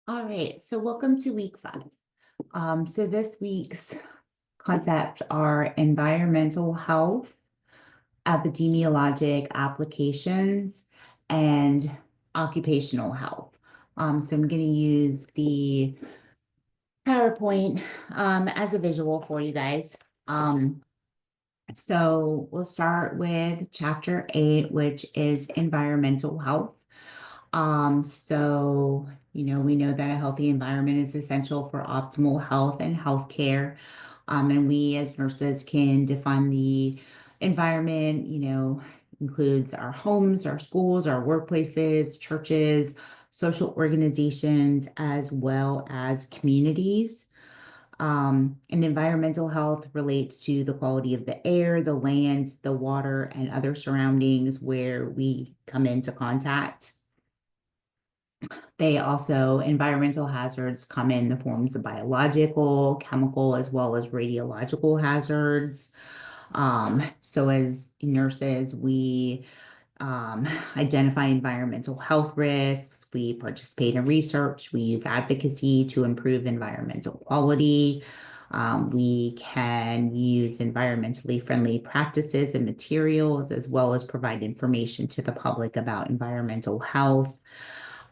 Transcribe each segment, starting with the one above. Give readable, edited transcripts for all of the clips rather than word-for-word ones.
All right, so welcome to week 5. So this week's concepts are environmental health, epidemiologic applications, and occupational health. So I'm going to use the PowerPoint as a visual for you guys. So we'll start with chapter 8, which is environmental health. We know that a healthy environment is essential for optimal health and healthcare. And we as nurses can define the environment, includes our homes, our schools, our workplaces, churches, social organizations, as well as communities. And environmental health relates to the quality of the air, the land, the water, and other surroundings where we come into contact. Environmental hazards come in the forms of biological, chemical, as well as radiological hazards. So as nurses, we identify environmental health risks. We participate in research. We use advocacy to improve environmental quality. We can use environmentally friendly practices and materials, as well as provide information to the public about environmental health.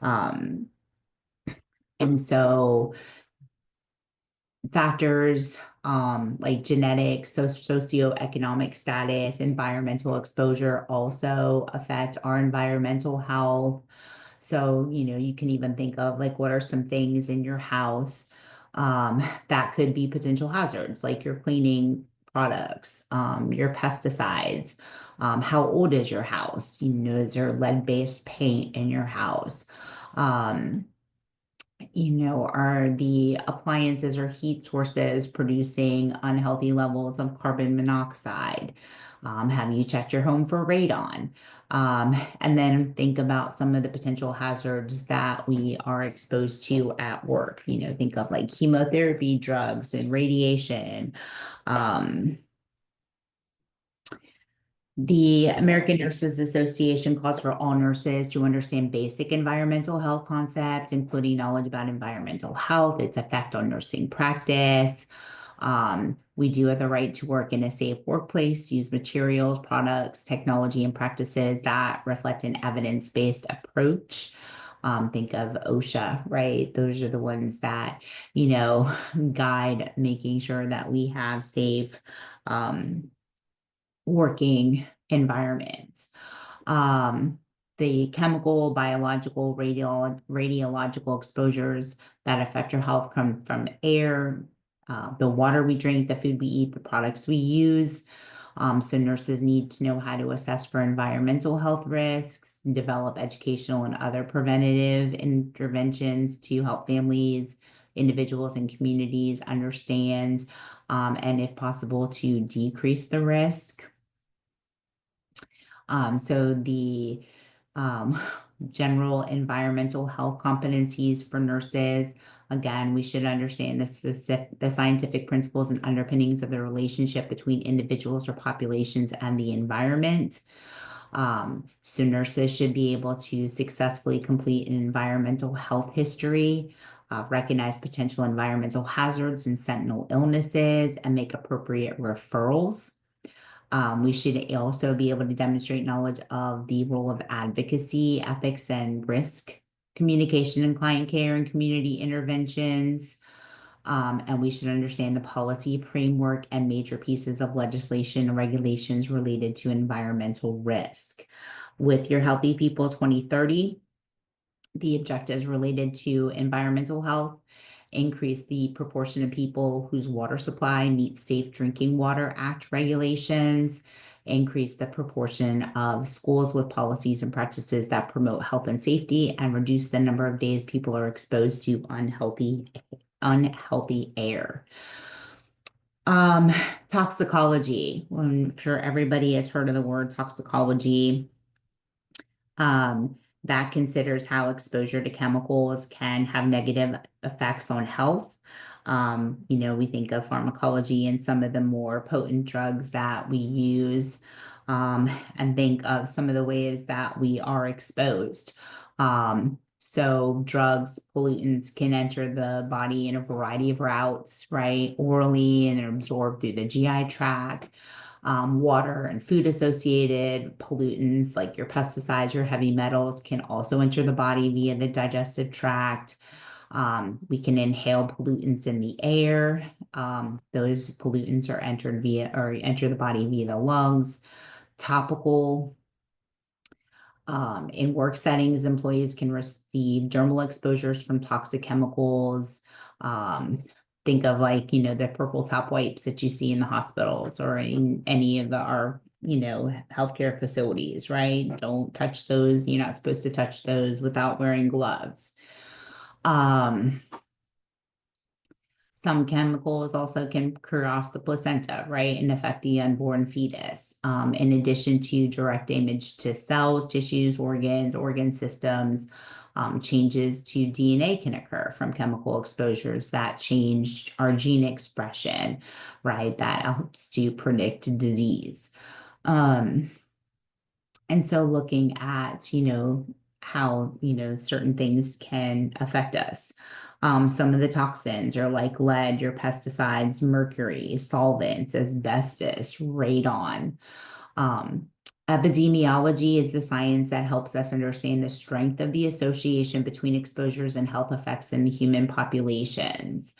Um, and so factors like genetics, socioeconomic status, environmental exposure also affect our environmental health. So, you can even think of like what are some things in your house that could be potential hazards, like your cleaning products, your pesticides. How old is your house? Is there lead-based paint in your house? Um, are the appliances or heat sources producing unhealthy levels of carbon monoxide? Have you checked your home for radon? And then think about some of the potential hazards that we are exposed to at work. Think of like chemotherapy, drugs, and radiation. Um, the American Nurses Association calls for all nurses to understand basic environmental health concepts, including knowledge about environmental health, its effect on nursing practice. We do have the right to work in a safe workplace, use materials, products, technology, and practices that reflect an evidence-based approach. Think of OSHA, right? Those are the ones that, guide making sure that we have safe, working environments. Um, the chemical, biological, radiological exposures that affect your health come from air, the water we drink, the food we eat, the products we use. So nurses need to know how to assess for environmental health risks, and develop educational and other preventative interventions to help families, individuals, and communities understand, and if possible, to decrease the risk. So the um, general environmental health competencies for nurses. Again, we should understand the scientific principles and underpinnings of the relationship between individuals or populations and the environment. So nurses should be able to successfully complete an environmental health history, recognize potential environmental hazards and sentinel illnesses, and make appropriate referrals. We should also be able to demonstrate knowledge of the role of advocacy, ethics, and risk communication in client care and community interventions. And we should understand the policy framework and major pieces of legislation and regulations related to environmental risk. With your Healthy People 2030, the objectives related to environmental health increase the proportion of people whose water supply meets Safe Drinking Water Act regulations, increase the proportion of schools with policies and practices that promote health and safety, and reduce the number of days people are exposed to unhealthy air. Um, Toxicology. I'm sure everybody has heard of the word toxicology. That considers how exposure to chemicals can have negative effects on health. We think of pharmacology and some of the more potent drugs that we use, and think of some of the ways that we are exposed. So drugs, pollutants can enter the body in a variety of routes, right? Orally and are absorbed through the GI tract. Water and food associated pollutants like your pesticides, your heavy metals can also enter the body via the digestive tract. We can inhale pollutants in the air. Those pollutants are entered via or enter the body via the lungs. Topical in work settings, employees can receive dermal exposures from toxic chemicals. Think of like, the purple top wipes that you see in the hospitals or in any of our, healthcare facilities, right? Don't touch those. You're not supposed to touch those without wearing gloves. Um, some chemicals also can cross the placenta, right, and affect the unborn fetus. In addition to direct damage to cells, tissues, organ systems, changes to DNA can occur from chemical exposures that change our gene expression, right? That helps to predict disease. Um, and so looking at, how, certain things can affect us. Some of the toxins are like lead, your pesticides, mercury, solvents, asbestos, radon. Um, Epidemiology is the science that helps us understand the strength of the association between exposures and health effects in the human populations.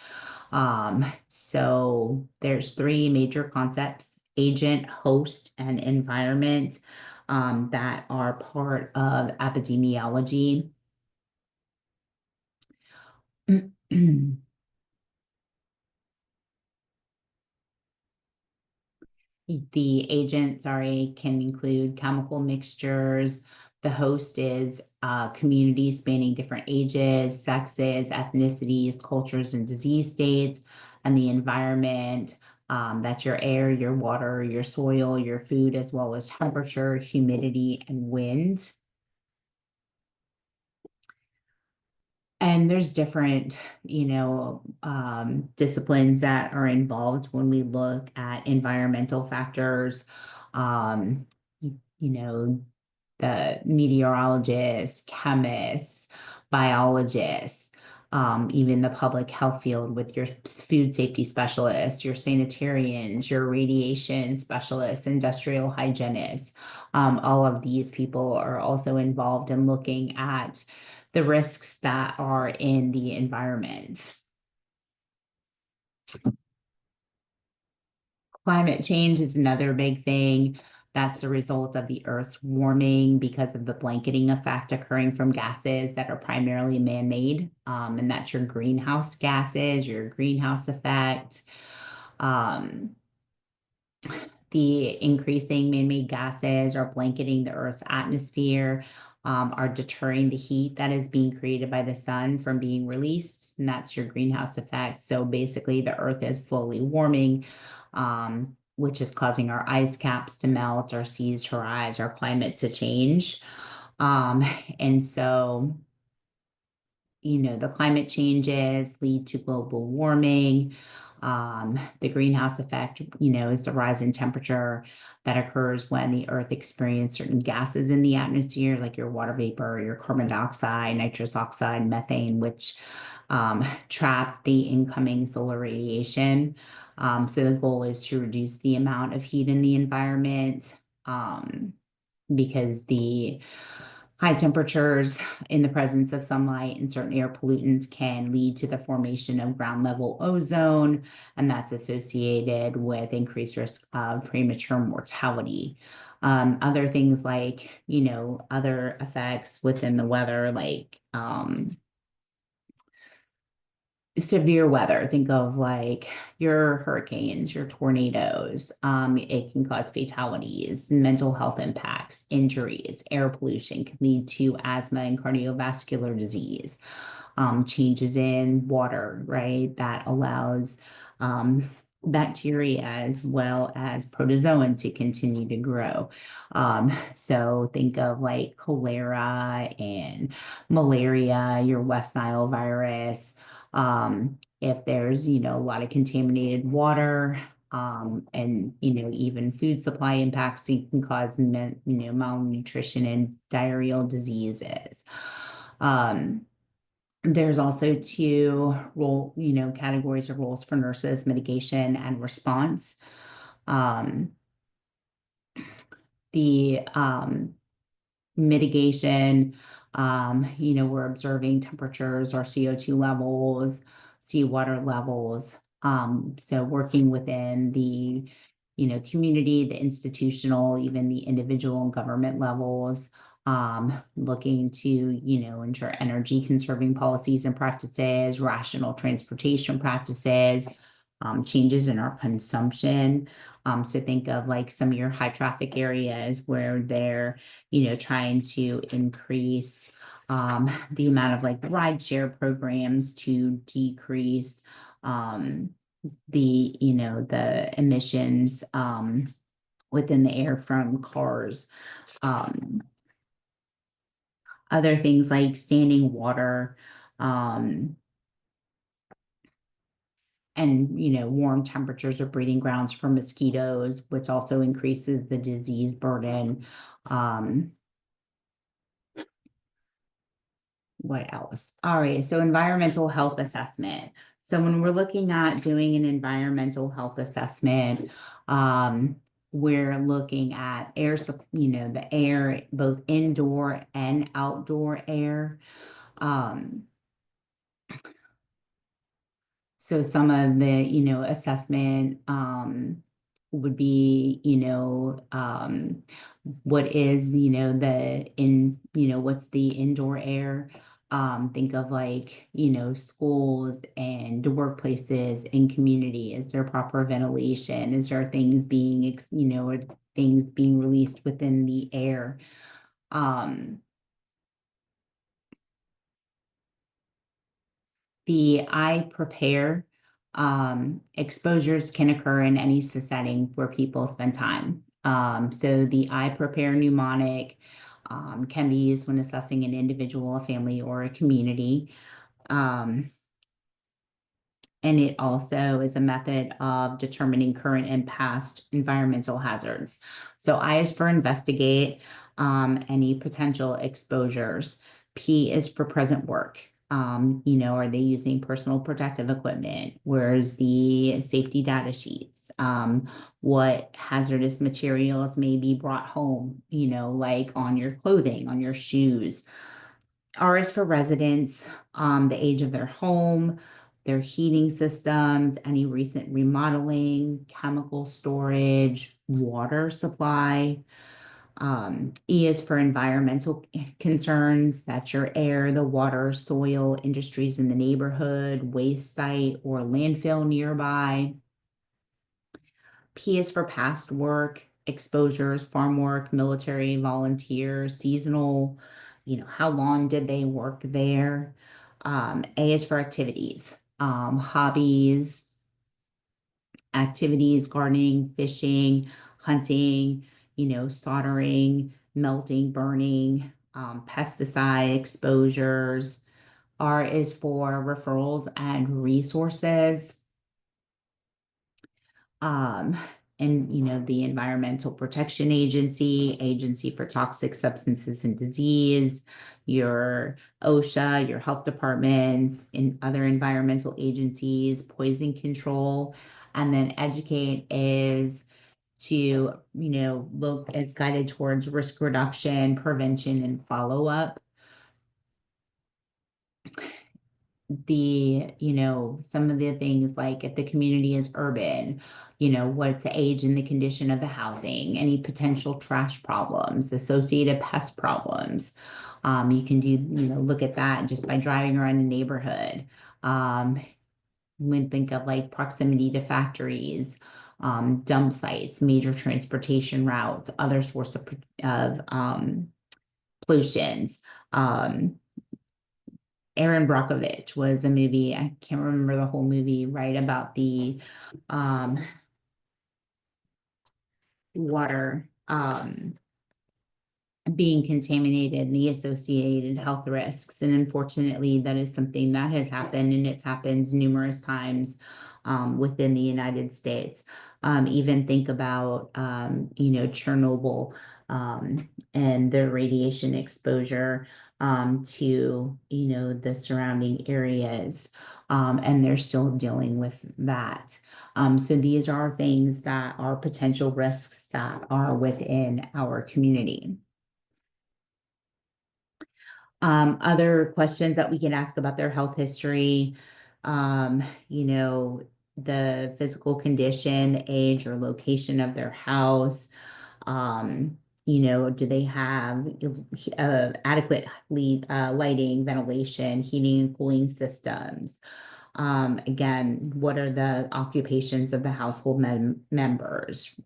So there's three major concepts: agent, host, and environment, that are part of epidemiology. The agent, sorry, can include chemical mixtures. The host is communities spanning different ages, sexes, ethnicities, cultures, and disease states. And the environment, that's your air, your water, your soil, your food, as well as temperature, humidity, and wind. And there's different, disciplines that are involved when we look at environmental factors. Um, you know, the meteorologists, chemists, biologists, even the public health field with your food safety specialists, your sanitarians, your radiation specialists, industrial hygienists. All of these people are also involved in looking at the risks that are in the environment. Climate change is another big thing. That's a result of the Earth's warming because of the blanketing effect occurring from gases that are primarily man-made. And that's your greenhouse gases, your greenhouse effect. Um, the increasing man-made gases are blanketing the Earth's atmosphere, are deterring the heat that is being created by the sun from being released, and that's your greenhouse effect. So basically, the Earth is slowly warming, which is causing our ice caps to melt, our seas to rise, our climate to change. Um, and so the climate changes lead to global warming. The greenhouse effect, is the rise in temperature that occurs when the Earth experiences certain gases in the atmosphere, like your water vapor, your carbon dioxide, nitrous oxide, methane, which trap the incoming solar radiation. So the goal is to reduce the amount of heat in the environment, because the high temperatures in the presence of sunlight and certain air pollutants can lead to the formation of ground level ozone, and that's associated with increased risk of premature mortality. Other things like, other effects within the weather, like severe weather. Think of like your hurricanes, your tornadoes. It can cause fatalities, mental health impacts, injuries. Air pollution can lead to asthma and cardiovascular disease. Changes in water, right? That allows bacteria as well as protozoan to continue to grow. So think of like cholera and malaria, your West Nile virus. If there's, a lot of contaminated water, and, even food supply impacts, it can cause, malnutrition and diarrheal diseases. There's also categories of roles for nurses: mitigation and response. Um, the mitigation, we're observing temperatures or CO2 levels, seawater levels. So working within the, community, the institutional, even the individual and government levels, looking to, ensure energy conserving policies and practices, rational transportation practices, changes in our consumption. So think of like some of your high traffic areas where they're, trying to increase the amount of like rideshare programs to decrease the emissions within the air from cars. Um, Other things like standing water, um, and warm temperatures are breeding grounds for mosquitoes, which also increases the disease burden. Um, what else? All right, so environmental health assessment. So when we're looking at doing an environmental health assessment, we're looking at the air, both indoor and outdoor air. Um, So some of the, assessment would be, what is, what's the indoor air? Think of like, schools and workplaces and community. Is there proper ventilation? Is there things being, or things being released within the air? The I prepare exposures can occur in any setting where people spend time. So the I prepare mnemonic can be used when assessing an individual, a family, or a community. Um, and it also is a method of determining current and past environmental hazards. So I is for investigate any potential exposures. P is for present work. Are they using personal protective equipment? Where's the safety data sheets? What hazardous materials may be brought home, like on your clothing, on your shoes. R is for residents, the age of their home, their heating systems, any recent remodeling, chemical storage, water supply. E is for environmental concerns. That's your air, the water, soil, industries in the neighborhood, waste site or landfill nearby. P is for past work, exposures, farm work, military, volunteer, seasonal, how long did they work there? A is for activities, hobbies, activities, gardening, fishing, hunting, soldering, melting, burning, pesticide exposures. R is for referrals and resources. Um, and the Environmental Protection Agency, Agency for Toxic Substances and Disease, your OSHA, your health departments, and other environmental agencies, poison control, and then educate is to, look as guided towards risk reduction, prevention, and follow-up. Some of the things like if the community is urban, what's the age and the condition of the housing, any potential trash problems, associated pest problems. You can look at that just by driving around the neighborhood. When think of like proximity to factories, dump sites, major transportation routes, other source of pollutions. Aaron Brockovich was a movie. I can't remember the whole movie, right? About the um, water being contaminated and the associated health risks. And unfortunately, that is something that has happened, and it's happened numerous times within the United States. Even think about, Chernobyl and the radiation exposure. to, the surrounding areas. And they're still dealing with that. So these are things that are potential risks that are within our community. Other questions that we can ask about their health history, um, you know, the physical condition, the age or location of their house. Do they have adequately lighting, ventilation, heating and cooling systems? Again, what are the occupations of the household members?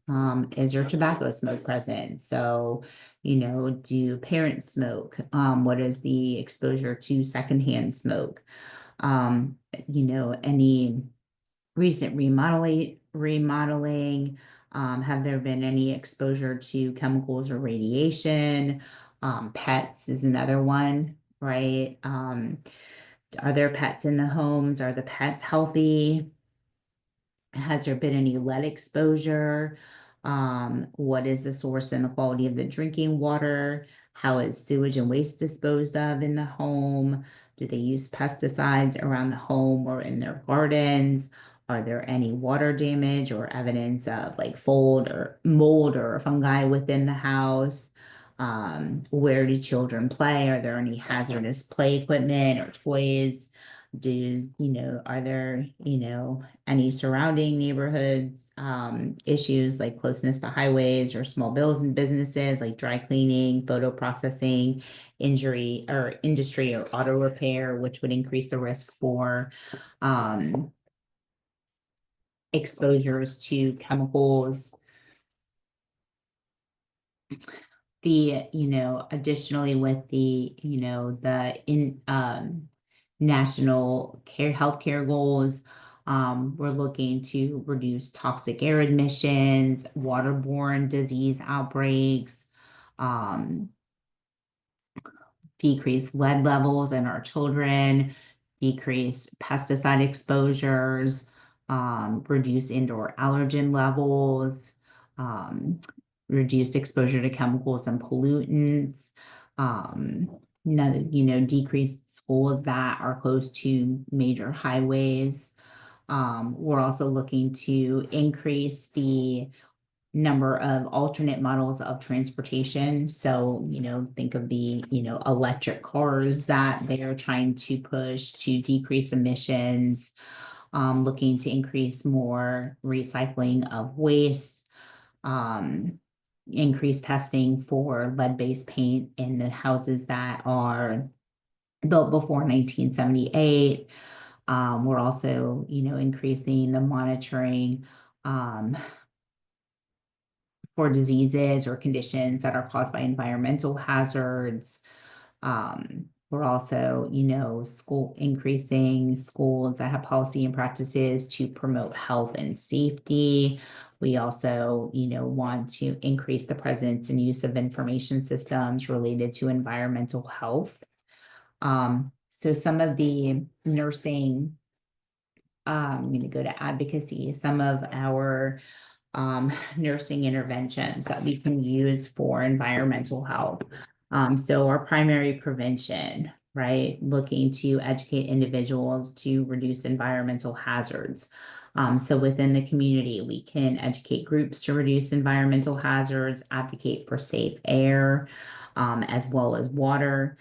Is there tobacco smoke present? So, do parents smoke? What is the exposure to secondhand smoke? Any recent remodeling, have there been any exposure to chemicals or radiation? Pets is another one, right? Are there pets in the homes? Are the pets healthy? Has there been any lead exposure? What is the source and the quality of the drinking water? How is sewage and waste disposed of in the home? Do they use pesticides around the home or in their gardens? Are there any water damage or evidence of like mold or fungi within the house? Where do children play? Are there any hazardous play equipment or toys? Are there, any surrounding neighborhoods, issues like closeness to highways or small businesses like dry cleaning, photo processing, injury or industry or auto repair, which would increase the risk for exposures to chemicals. Additionally with the national healthcare goals, we're looking to reduce toxic air emissions, waterborne disease outbreaks, um, decrease lead levels in our children, decrease pesticide exposures, reduce indoor allergen levels, um, reduce exposure to chemicals and pollutants, decrease schools that are close to major highways. We're also looking to increase the number of alternate models of transportation. So, think of the, electric cars that they are trying to push to decrease emissions, looking to increase more recycling of waste, increase testing for lead-based paint in the houses that are built before 1978. We're also, increasing the monitoring, for diseases or conditions that are caused by environmental hazards. We're also, increasing schools that have policy and practices to promote health and safety. We also, want to increase the presence and use of information systems related to environmental health. So some of the nursing, I'm going to go to advocacy, some of our nursing interventions that we can use for environmental health. So our primary prevention, right? Looking to educate individuals to reduce environmental hazards. So within the community, we can educate groups to reduce environmental hazards, advocate for safe air, as well as water.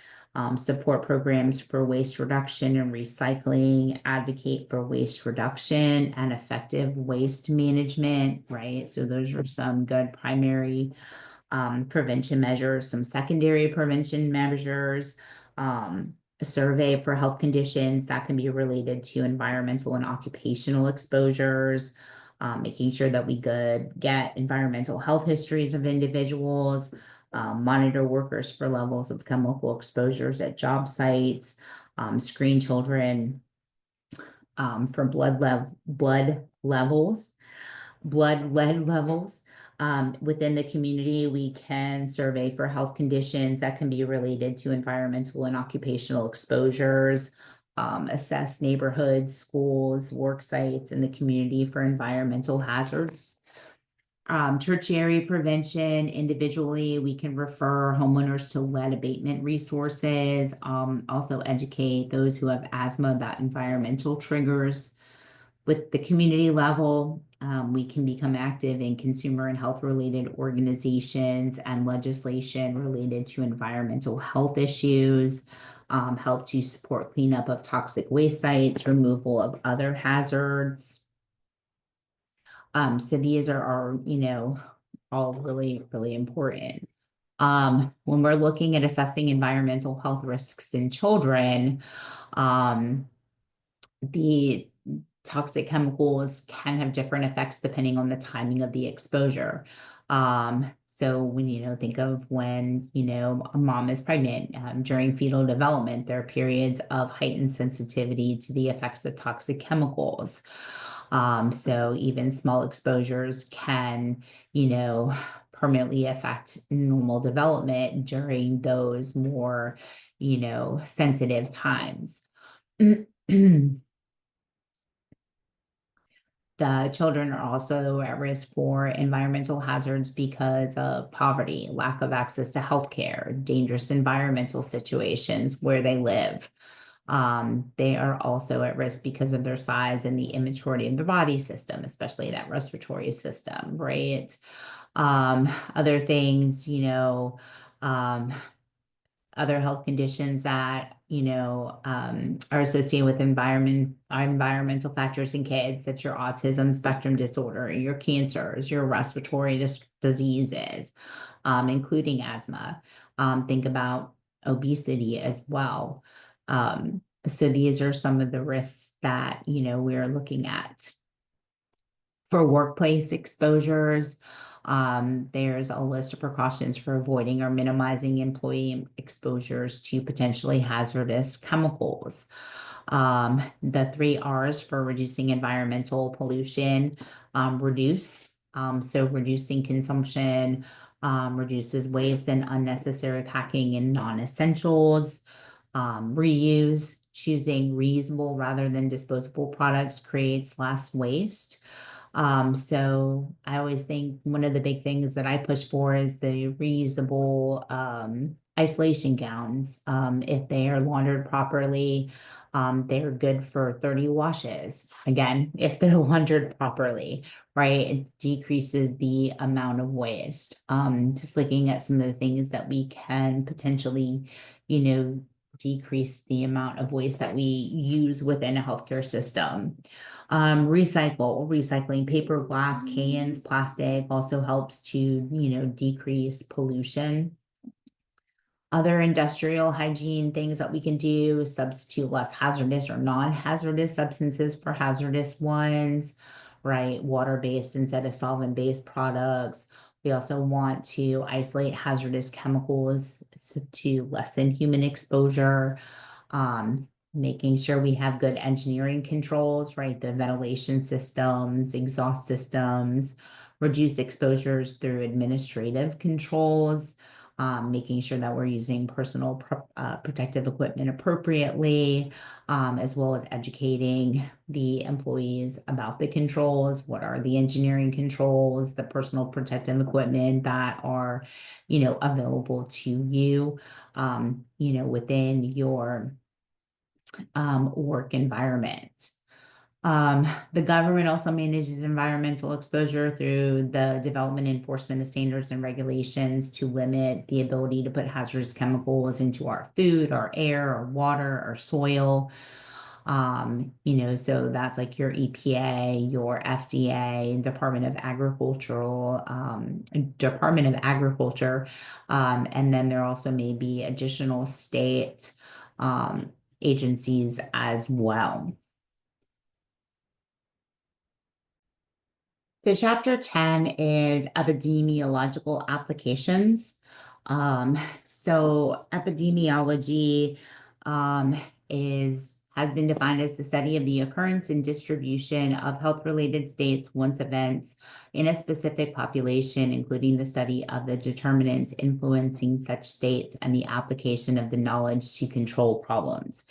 Support programs for waste reduction and recycling, advocate for waste reduction and effective waste management, right? So those are some good primary prevention measures, some secondary prevention measures, a survey for health conditions that can be related to environmental and occupational exposures, making sure that we get environmental health histories of individuals, monitor workers for levels of chemical exposures at job sites, screen children for blood lead levels. Within the community, we can survey for health conditions that can be related to environmental and occupational exposures, assess neighborhoods, schools, work sites in the community for environmental hazards. Tertiary prevention, individually, we can refer homeowners to lead abatement resources, also educate those who have asthma about environmental triggers. With the community level, we can become active in consumer and health related organizations and legislation related to environmental health issues, help to support cleanup of toxic waste sites, removal of other hazards. So these are, all really, really important. When we're looking at assessing environmental health risks in children, the toxic chemicals can have different effects depending on the timing of the exposure. So when, think of when, a mom is pregnant, during fetal development, there are periods of heightened sensitivity to the effects of toxic chemicals. So even small exposures can, permanently affect normal development during those more, sensitive times. The children are also at risk for environmental hazards because of poverty, lack of access to healthcare, dangerous environmental situations where they live. They are also at risk because of their size and the immaturity of the body system, especially that respiratory system, right? Other things, other health conditions that are associated with environmental factors in kids, that's your autism spectrum disorder, your cancers, your respiratory diseases, including asthma. Think about obesity as well. So these are some of the risks that we're looking at. For workplace exposures, there's a list of precautions for avoiding or minimizing employee exposures to potentially hazardous chemicals. The 3 R's for reducing environmental pollution, reduce. So reducing consumption, reduces waste and unnecessary packing and non-essentials. Reuse, choosing reusable rather than disposable products creates less waste. So I always think one of the big things that I push for is the reusable isolation gowns. If they are laundered properly, they're good for 30 washes. Again, if they're laundered properly, right? It decreases the amount of waste. Just looking at some of the things that we can potentially, decrease the amount of waste that we use within a healthcare system. Recycling paper, glass, cans, plastic also helps to, decrease pollution. Other industrial hygiene things that we can do, substitute less hazardous or non-hazardous substances for hazardous ones, right? Water-based instead of solvent-based products. We also want to isolate hazardous chemicals to lessen human exposure. Making sure we have good engineering controls, right? The ventilation systems, exhaust systems, reduce exposures through administrative controls, making sure that we're using personal protective equipment appropriately, as well as educating the employees about the controls. What are the engineering controls, the personal protective equipment that are, available to you, within your work environment. The government also manages environmental exposure through the development and enforcement of standards and regulations to limit the ability to put hazardous chemicals into our food, our air, our water, our soil. So that's like your EPA, your FDA, Department of Agriculture. And then there also may be additional state agencies as well. So chapter 10 is epidemiological applications. So epidemiology is has been defined as the study of the occurrence and distribution of health-related states once events in a specific population, including the study of the determinants influencing such states and the application of the knowledge to control problems.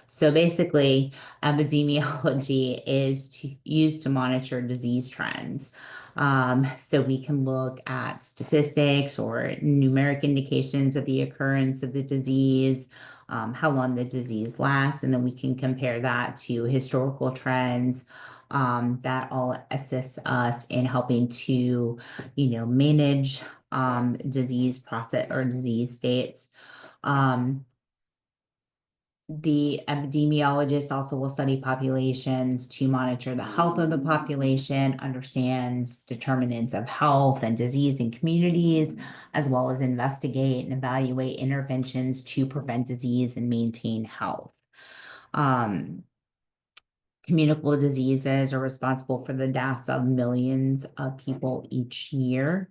So basically, epidemiology is used to monitor disease trends. So we can look at statistics or numeric indications of the occurrence of the disease, how long the disease lasts, and then we can compare that to historical trends. That all assists us in helping to, manage disease process or disease states. The epidemiologist also will study populations to monitor the health of the population, understands determinants of health and disease in communities, as well as investigate and evaluate interventions to prevent disease and maintain health. Communicable diseases are responsible for the deaths of millions of people each year.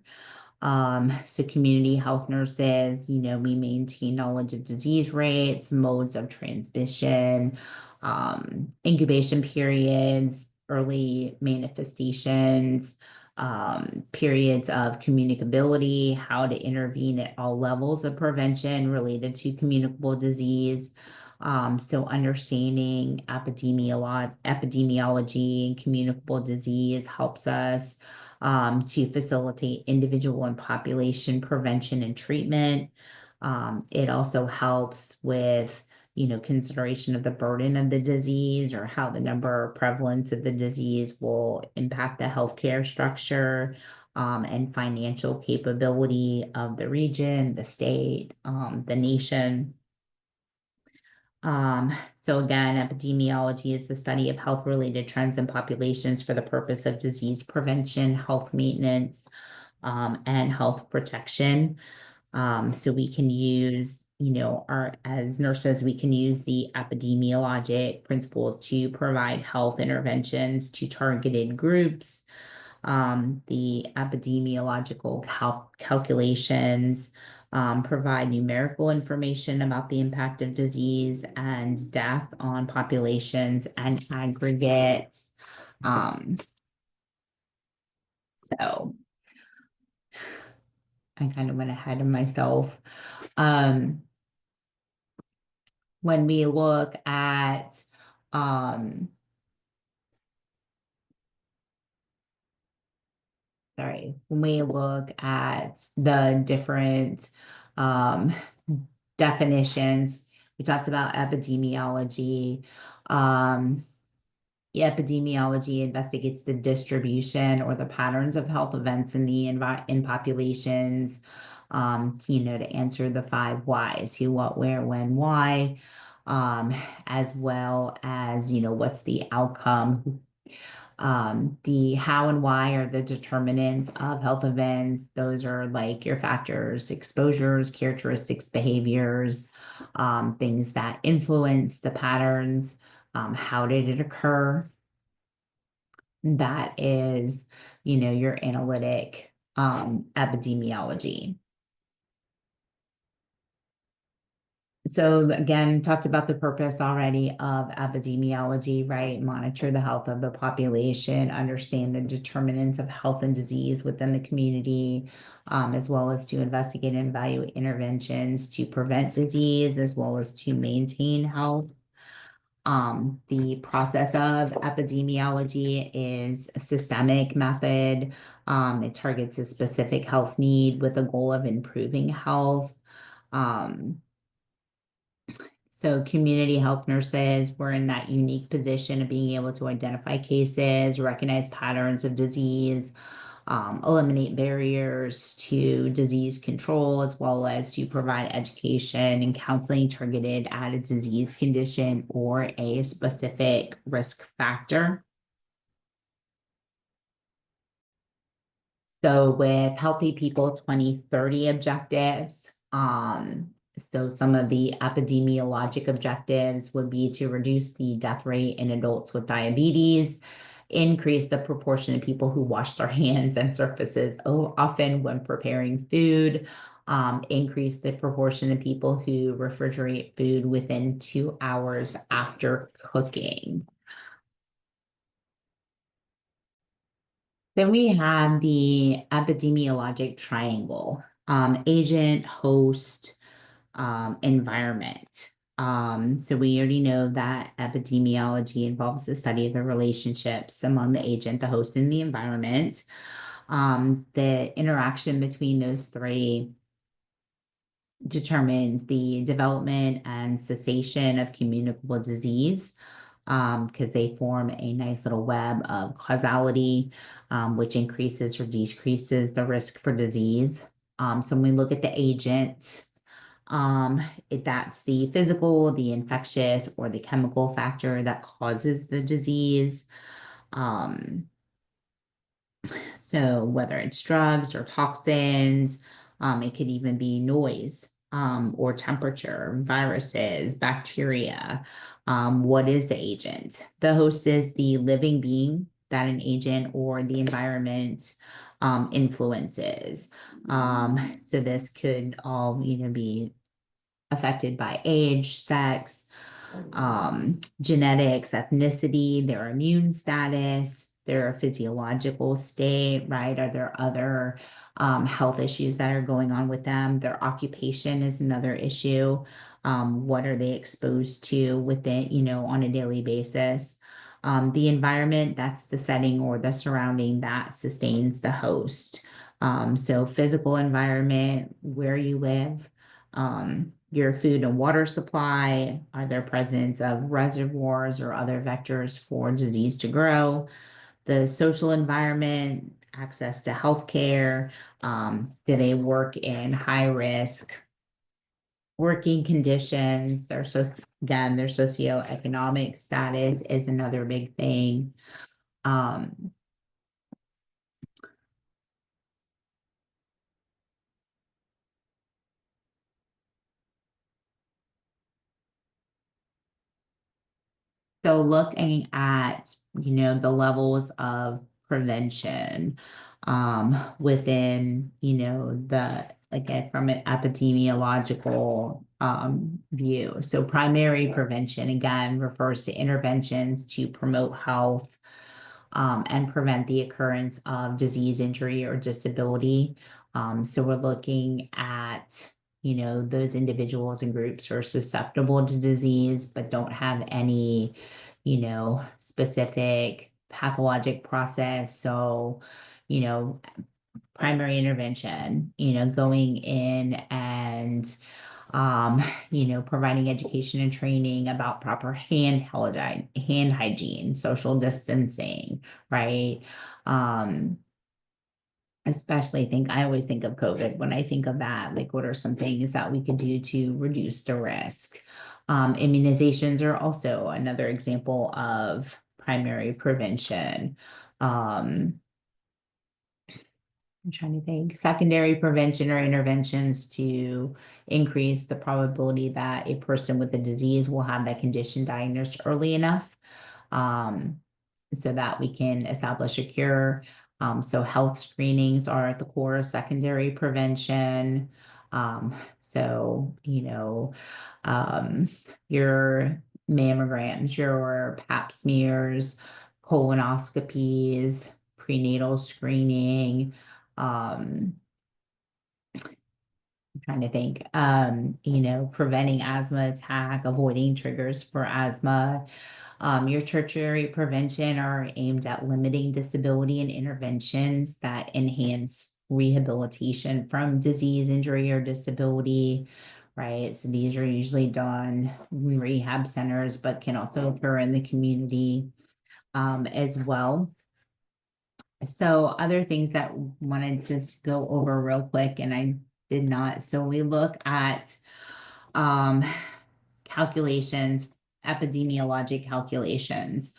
So community health nurses, we maintain knowledge of disease rates, modes of transmission, incubation periods, early manifestations, periods of communicability, how to intervene at all levels of prevention related to communicable disease. So understanding epidemiology and communicable disease helps us to facilitate individual and population prevention and treatment. It also helps with, consideration of the burden of the disease or how the number or prevalence of the disease will impact the healthcare structure and financial capability of the region, the state, the nation. So again, epidemiology is the study of health-related trends in populations for the purpose of disease prevention, health maintenance, and health protection. So we can use, as nurses, we can use the epidemiologic principles to provide health interventions to targeted groups. The epidemiological calculations provide numerical information about the impact of disease and death on populations and aggregates. So I kind of went ahead of myself. When we look at when we look at the different definitions, we talked about epidemiology. Epidemiology investigates the distribution or the patterns of health events in populations, to answer the 5 whys: who, what, where, when, why, as well as, what's the outcome. The how and why are the determinants of health events. Those are like your factors, exposures, characteristics, behaviors, things that influence the patterns. How did it occur? That is, your analytic epidemiology. So again, talked about the purpose already of epidemiology, right? Monitor the health of the population, understand the determinants of health and disease within the community, as well as to investigate and evaluate interventions to prevent disease, as well as to maintain health. The process of epidemiology is a systemic method. It targets a specific health need with the goal of improving health. So community health nurses were in that unique position of being able to identify cases, recognize patterns of disease, eliminate barriers to disease control, as well as to provide education and counseling targeted at a disease condition or a specific risk factor. So with Healthy People 2030 objectives, so some of the epidemiologic objectives would be to reduce the death rate in adults with diabetes, increase the proportion of people who wash their hands and surfaces often when preparing food, increase the proportion of people who refrigerate food within 2 hours after cooking. Then we have the epidemiologic triangle, agent, host, environment. So we already know that epidemiology involves the study of the relationships among the agent, the host, and the environment. The interaction between those three determines the development and cessation of communicable disease, because they form a nice little web of causality, which increases or decreases the risk for disease. So when we look at the agent, that's the physical, the infectious, or the chemical factor that causes the disease. So whether it's drugs or toxins, it could even be noise, or temperature, viruses, bacteria. What is the agent? The host is the living being that an agent or the environment influences. So this could all, be affected by age, sex, genetics, ethnicity, their immune status, their physiological state, right? Are there other health issues that are going on with them? Their occupation is another issue. What are they exposed to within, on a daily basis? The environment, that's the setting or the surrounding that sustains the host. So physical environment, where you live, your food and water supply, are there presence of reservoirs or other vectors for disease to grow? The social environment, access to healthcare, do they work in high risk working conditions? Their socioeconomic status is another big thing. So looking at, the levels of prevention within, again, from an epidemiological view. So primary prevention, again, refers to interventions to promote health and prevent the occurrence of disease, injury, or disability. So we're looking at, those individuals and groups who are susceptible to disease, but don't have any, specific pathologic process. So, primary intervention, going in and providing education and training about proper hand hygiene, social distancing, right? Especially I always think of COVID when I think of that, like what are some things that we could do to reduce the risk? Immunizations are also another example of primary prevention. I'm trying to think, secondary prevention or interventions to increase the probability that a person with the disease will have that condition diagnosed early enough, so that we can establish a cure. So health screenings are at the core of secondary prevention. So, your mammograms, your pap smears, colonoscopies, prenatal screening, I'm trying to think, preventing asthma attack, avoiding triggers for asthma. Your tertiary prevention are aimed at limiting disability and interventions that enhance rehabilitation from disease, injury, or disability, right? So these are usually done in rehab centers, but can also occur in the community as well. So other things that want to just go over real quick, and I did not. So we look at um, calculations, epidemiologic calculations.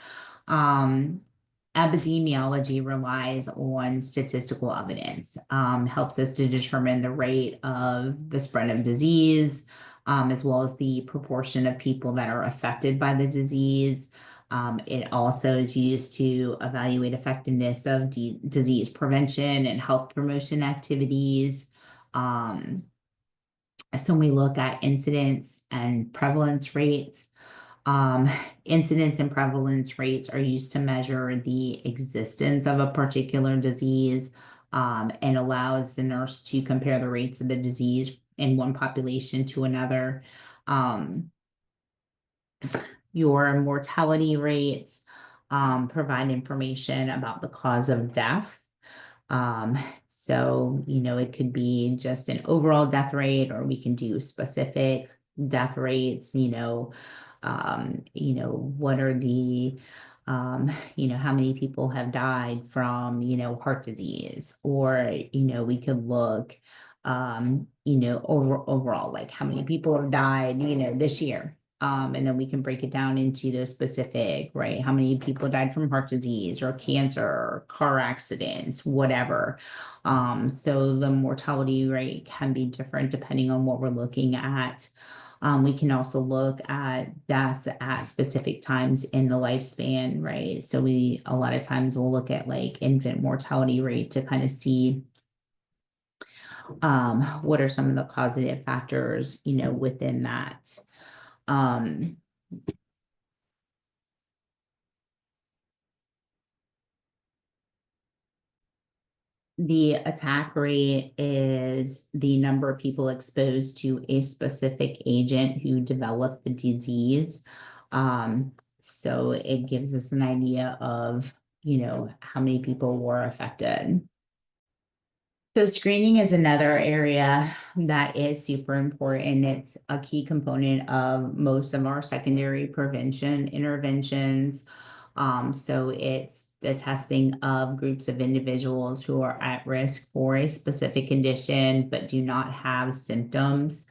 Um, Epidemiology relies on statistical evidence, helps us to determine the rate of the spread of disease, as well as the proportion of people that are affected by the disease. It also is used to evaluate effectiveness of disease prevention and health promotion activities. So when we look at incidence and prevalence rates, um, incidence and prevalence rates are used to measure the existence of a particular disease, and allows the nurse to compare the rates of the disease in one population to another. Um, your mortality rates, provide information about the cause of death. So, it could be just an overall death rate, or we can do specific death rates, what are the, how many people have died from, heart disease, or, we could look, overall, like how many people have died, this year. And then we can break it down into the specific, right? How many people died from heart disease or cancer or car accidents, whatever. So the mortality rate can be different depending on what we're looking at. We can also look at deaths at specific times in the lifespan, right? So a lot of times we'll look at like infant mortality rate to kind of see what are some of the causative factors, within that. Um, The attack rate is the number of people exposed to a specific agent who developed the disease. So it gives us an idea of, how many people were affected. So screening is another area that is super important. It's a key component of most of our secondary prevention interventions. So it's the testing of groups of individuals who are at risk for a specific condition but do not have symptoms.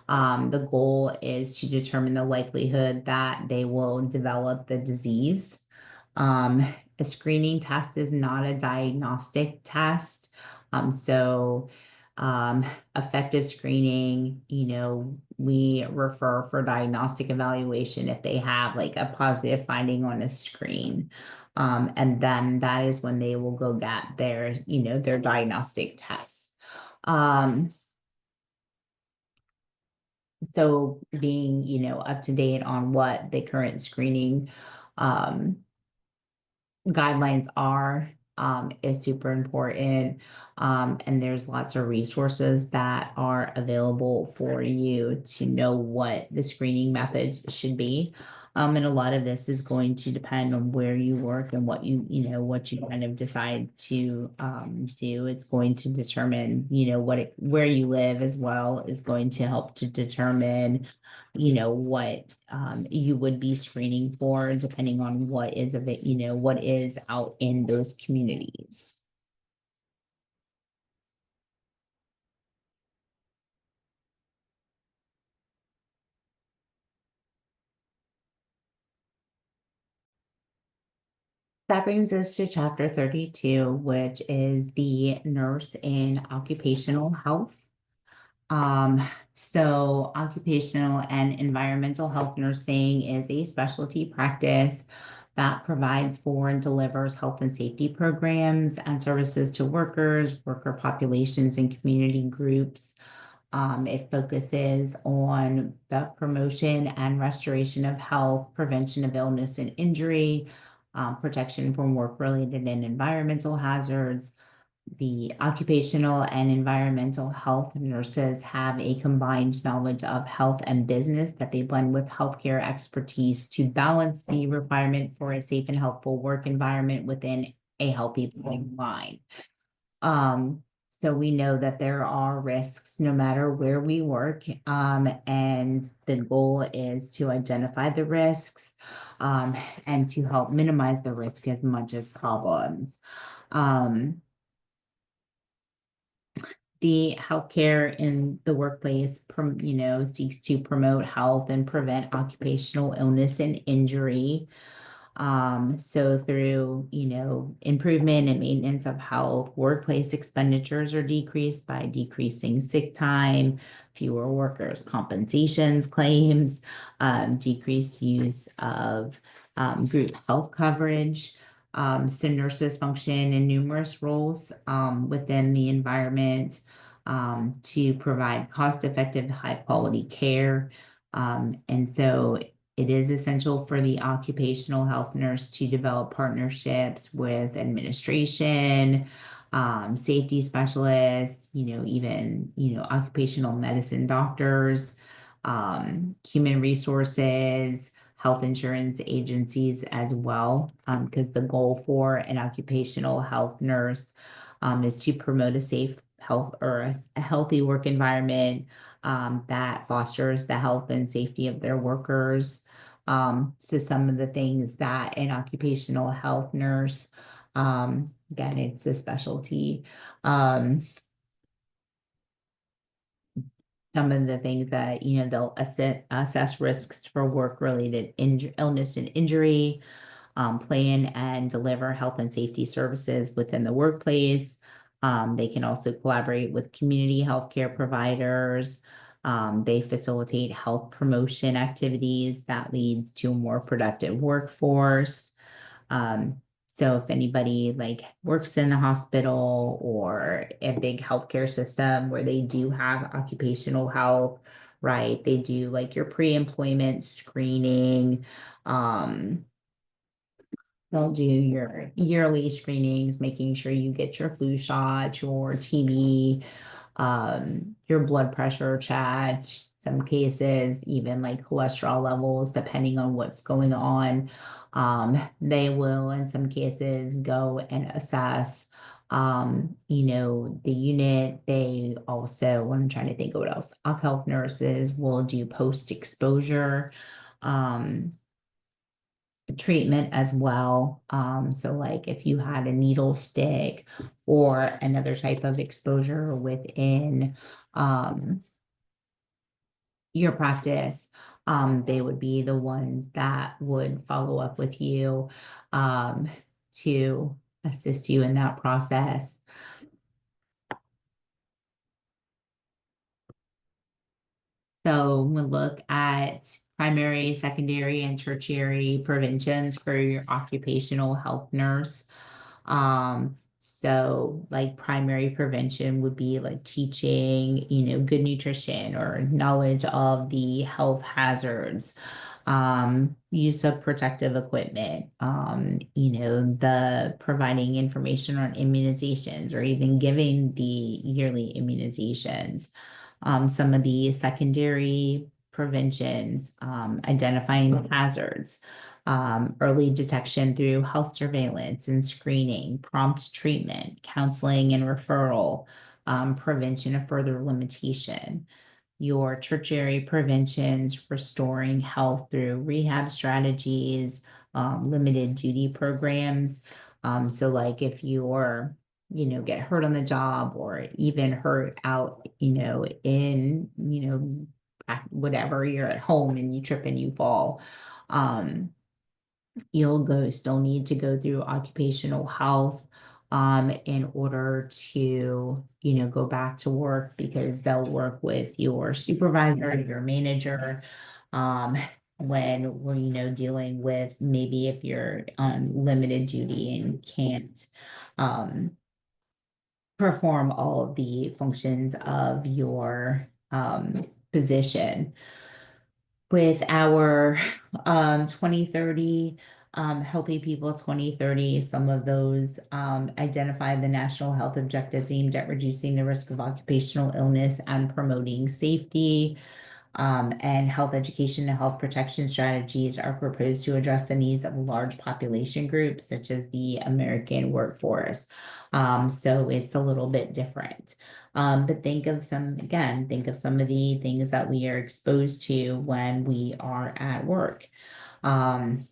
The goal is to determine the likelihood that they will develop the disease. A screening test is not a diagnostic test. So effective screening, we refer for diagnostic evaluation if they have like a positive finding on a screen. And then that is when they will go get their diagnostic tests. So being, up to date on what the current screening, um, guidelines are, is super important. And there's lots of resources that are available for you to know what the screening methods should be. And a lot of this is going to depend on where you work and what you kind of decide to do. It's going to determine, where you live as well is going to help to determine what you would be screening for, depending on what is of it, what is out in those communities. That brings us to chapter 32, which is the nurse in occupational health. So occupational and environmental health nursing is a specialty practice that provides for and delivers health and safety programs and services to workers, worker populations, and community groups. It focuses on the promotion and restoration of health, prevention of illness and injury, protection from work-related and environmental hazards. The occupational and environmental health nurses have a combined knowledge of health and business that they blend with healthcare expertise to balance the requirement for a safe and healthful work environment within a healthy line. So we know that there are risks no matter where we work, and the goal is to identify the risks, and to help minimize the risk as much as problems. The healthcare in the workplace, seeks to promote health and prevent occupational illness and injury. So through, improvement and maintenance of health, workplace expenditures are decreased by decreasing sick time, fewer workers' compensations claims, decreased use of group health coverage. So nurses function in numerous roles within the environment. to provide cost-effective, high-quality care. And so it is essential for the occupational health nurse to develop partnerships with administration, safety specialists, even, occupational medicine doctors, human resources, health insurance agencies as well, because the goal for an occupational health nurse is to promote a safe health or a healthy work environment that fosters the health and safety of their workers. So some of the things that an occupational health nurse, again, it's a specialty. Some of the things that, they'll assess risks for work-related illness and injury, plan and deliver health and safety services within the workplace. They can also collaborate with community healthcare providers. They facilitate health promotion activities that leads to a more productive workforce. So if anybody like works in a hospital or a big healthcare system where they do have occupational health, right? They do like your pre-employment screening, they'll do your yearly screenings, making sure you get your flu shot, your TB, your blood pressure checked, some cases, even like cholesterol levels, depending on what's going on. They will, in some cases, go and assess, the unit. They also, I'm trying to think of what else, Occ health nurses will do post-exposure, treatment as well. So like if you had a needle stick or another type of exposure within your practice, they would be the ones that would follow up with you to assist you in that process. So we look at primary, secondary, and tertiary preventions for your occupational health nurse. So like primary prevention would be like teaching, good nutrition or knowledge of the health hazards, use of protective equipment, the providing information on immunizations or even giving the yearly immunizations. Some of the secondary preventions, identifying hazards, early detection through health surveillance and screening, prompt treatment, counseling and referral, prevention of further limitation. Your tertiary preventions, restoring health through rehab strategies, limited duty programs. So like if you're, get hurt on the job or even hurt out, in, whatever, you're at home and you trip and you fall. You'll still need to go through occupational health in order to, go back to work because they'll work with your supervisor, your manager, when we're, dealing with maybe if you're on limited duty and can't perform all of the functions of your position. With our 2030 Healthy People 2030, some of those identify the national health objectives aimed at reducing the risk of occupational illness and promoting safety. And health education and health protection strategies are proposed to address the needs of large population groups, such as the American workforce. So it's a little bit different. But think of some of the things that we are exposed to when we are at work. And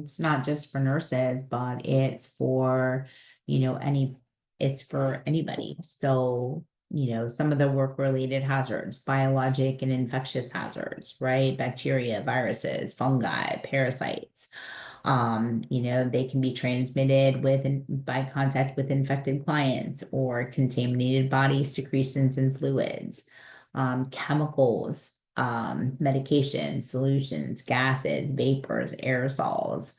it's not just for nurses, but it's for, it's for anybody. So, some of the work-related hazards, biologic and infectious hazards, right? Bacteria, viruses, fungi, parasites. They can be transmitted by contact with infected clients or contaminated body secretions and fluids, chemicals, medications, solutions, gases, vapors, aerosols,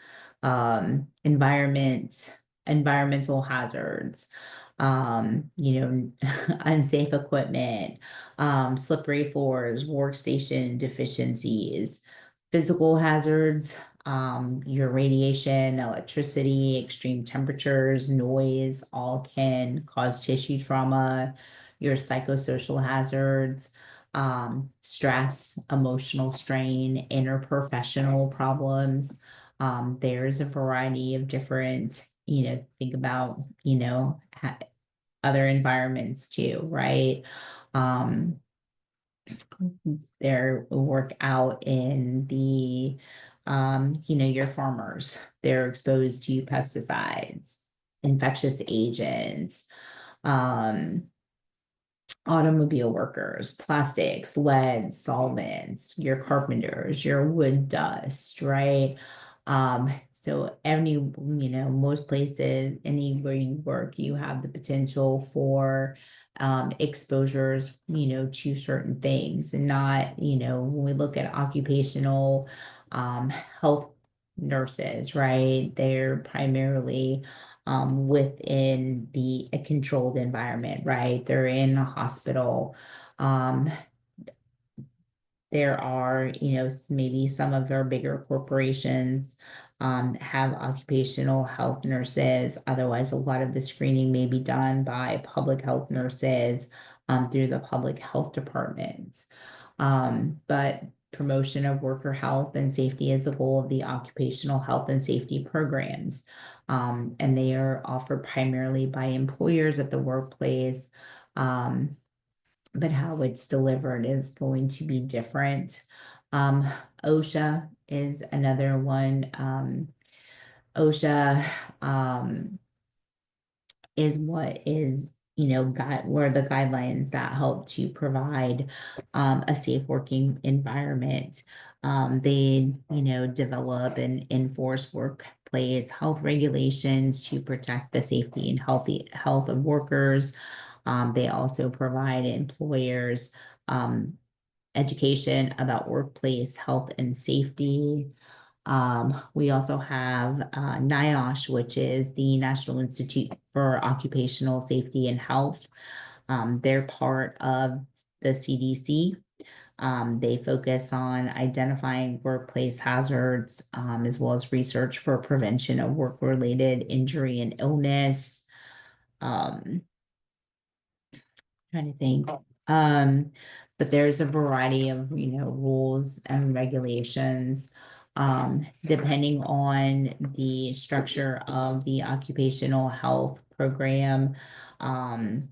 environmental hazards, you know, unsafe equipment, slippery floors, workstation deficiencies, physical hazards, your radiation, electricity, extreme temperatures, noise, all can cause tissue trauma, your psychosocial hazards, stress, emotional strain, interprofessional problems. There's a variety of different, think about, other environments too, right? Um, their work out in the, your farmers, they're exposed to pesticides, infectious agents, um, automobile workers, plastics, lead, solvents, your carpenters, your wood dust, right? So most places, anywhere you work, you have the potential for exposures, to certain things and not, when we look at occupational health nurses, right? They're primarily within a controlled environment, right? They're in a hospital. Um, there are, maybe some of our bigger corporations have occupational health nurses. Otherwise, a lot of the screening may be done by public health nurses through the public health departments. But promotion of worker health and safety is the goal of the occupational health and safety programs. And they are offered primarily by employers at the workplace. But how it's delivered is going to be different. Um, OSHA is another one. OSHA is what is, where the guidelines that help to provide a safe working environment. They, develop and enforce workplace health regulations to protect the safety and health of workers. They also provide employers education about workplace health and safety. We also have NIOSH, which is the National Institute for Occupational Safety and Health. They're part of the CDC. They focus on identifying workplace hazards, as well as research for prevention of work-related injury and illness. Um, Trying to think. But there's a variety of, rules and regulations, depending on the structure of the occupational health program. Um,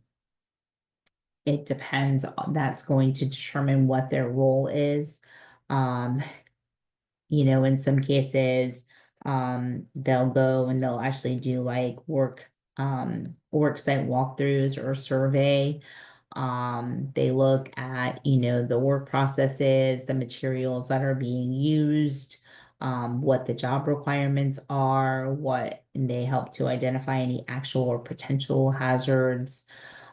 it depends, that's going to determine what their role is. Um, in some cases, they'll go and they'll actually do like work site walkthroughs or survey. They look at, the work processes, the materials that are being used, what the job requirements are, and they help to identify any actual or potential hazards.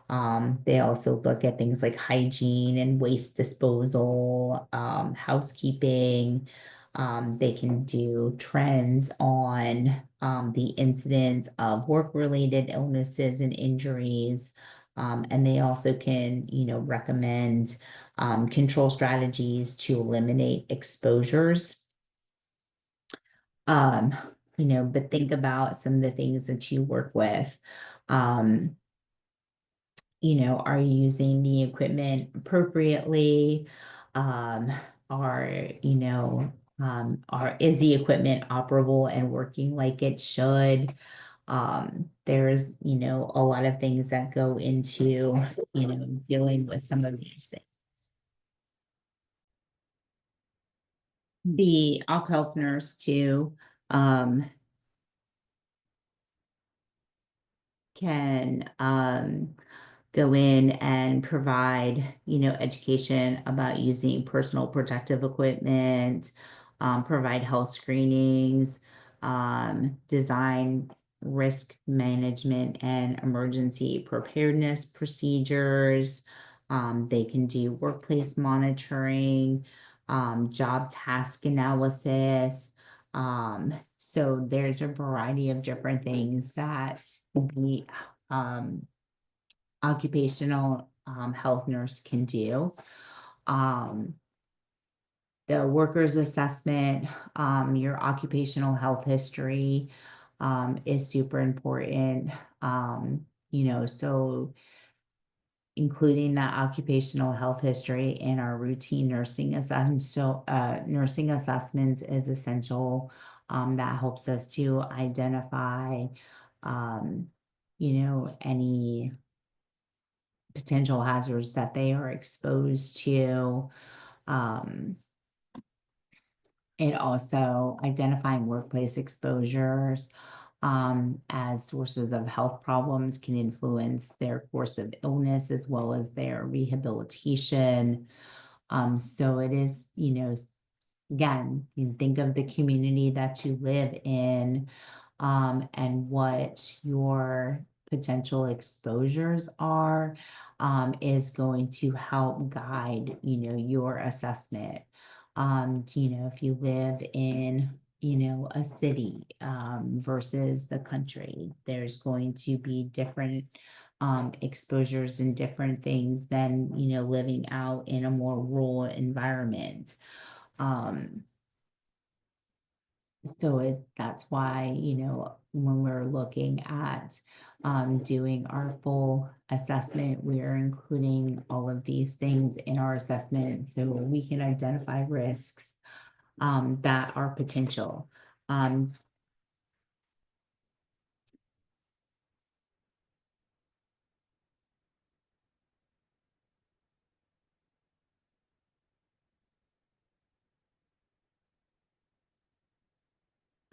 They also look at things like hygiene and waste disposal, housekeeping. They can do trends on the incidence of work-related illnesses and injuries. And they also can, recommend control strategies to eliminate exposures. Um, but think about some of the things that you work with. Are you using the equipment appropriately? Um, are, is the equipment operable and working like it should? There's, a lot of things that go into, dealing with some of these things. The Alk Health nurse too, can, go in and provide, education about using personal protective equipment, provide health screenings, design risk management and emergency preparedness procedures. They can do workplace monitoring, job task analysis. So there's a variety of different things that we occupational health nurse can do. Um, the workers assessment, your occupational health history is super important. So including that occupational health history in our routine nursing assessments. So, nursing assessments is essential. That helps us to identify, um, any potential hazards that they are exposed to. Um, and also identifying workplace exposures as sources of health problems can influence their course of illness as well as their rehabilitation. So it is, again, you think of the community that you live in, and what your potential exposures are, is going to help guide, your assessment. If you live in, a city, versus the country, there's going to be different exposures and different things than, living out in a more rural environment. Um, that's why, when we're looking at doing our full assessment, we are including all of these things in our assessment so we can identify risks that are potential. Um,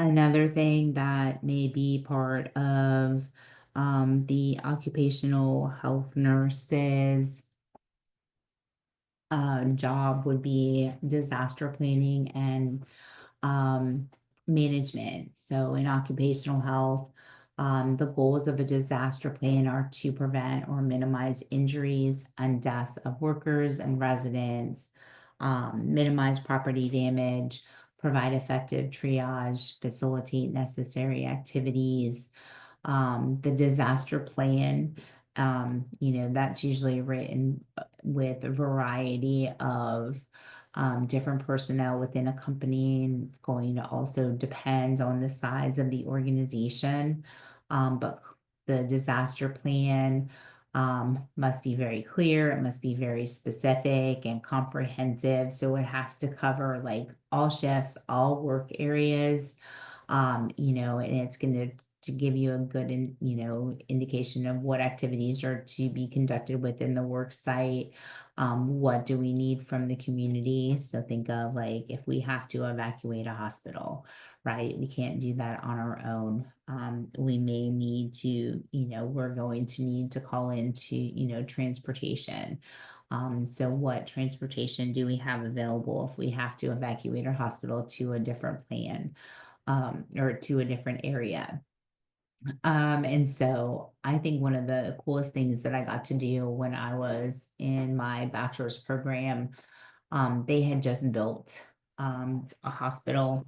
Another thing that may be part of the occupational health nurses job would be disaster planning and um, management. So in occupational health, the goals of a disaster plan are to prevent or minimize injuries and deaths of workers and residents, minimize property damage, provide effective triage, facilitate necessary activities. The disaster plan, that's usually written with a variety of different personnel within a company. And it's going to also depend on the size of the organization. But the disaster plan must be very clear, it must be very specific and comprehensive. So it has to cover like all shifts, all work areas, and it's going to give you a good indication of what activities are to be conducted within the work site. What do we need from the community? So think of like if we have to evacuate a hospital, right? We can't do that on our own. We may need to, we're going to need to call into, transportation. So what transportation do we have available if we have to evacuate our hospital to a different plan, or to a different area? And so I think one of the coolest things that I got to do when I was in my bachelor's program, they had just built a hospital.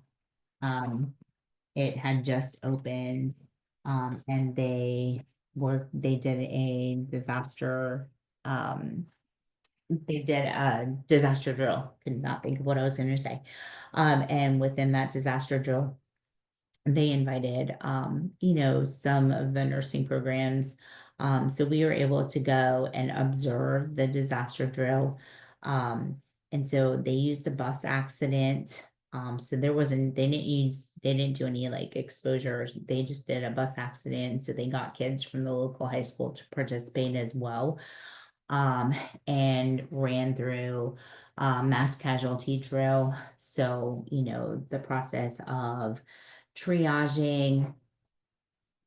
Um, it had just opened, and they did a disaster, um, they did a disaster drill. Could not think of what I was going to say. And within that disaster drill, they invited some of the nursing programs, so we were able to go and observe the disaster drill. um, and so they used a bus accident. So they didn't do any like exposures, they just did a bus accident, so they got kids from the local high school to participate as well, um, and ran through mass casualty drill. So, the process of triaging,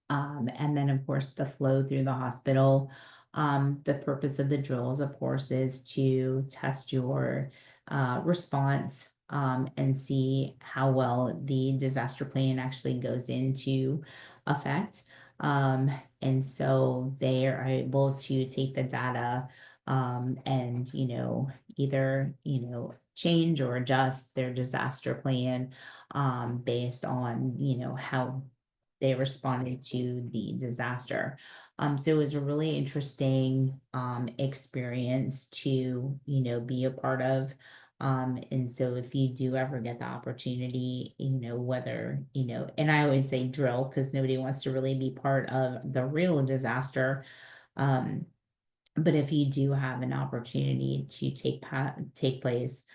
and then of course the flow through the hospital. The purpose of the drills, of course, is to test your response, and see how well the disaster plan actually goes into effect. Um, and so they are able to take the data, and either change or adjust their disaster plan based on how they responded to the disaster. So it was a really interesting experience to, be a part of. And so if you do ever get the opportunity, whether, and I always say drill because nobody wants to really be part of the real disaster. Um, but if you do have an opportunity to take place,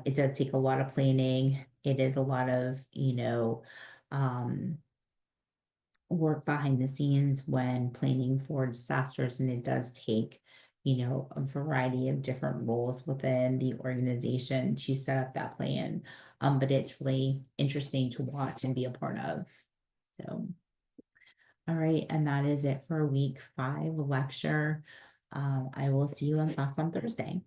it does take a lot of planning. It is a lot of, um, work behind the scenes when planning for disasters, and it does take, a variety of different roles within the organization to set up that plan. But it's really interesting to watch and be a part of. So, all right, and that is it for week 5 lecture. I will see you in class on Thursday.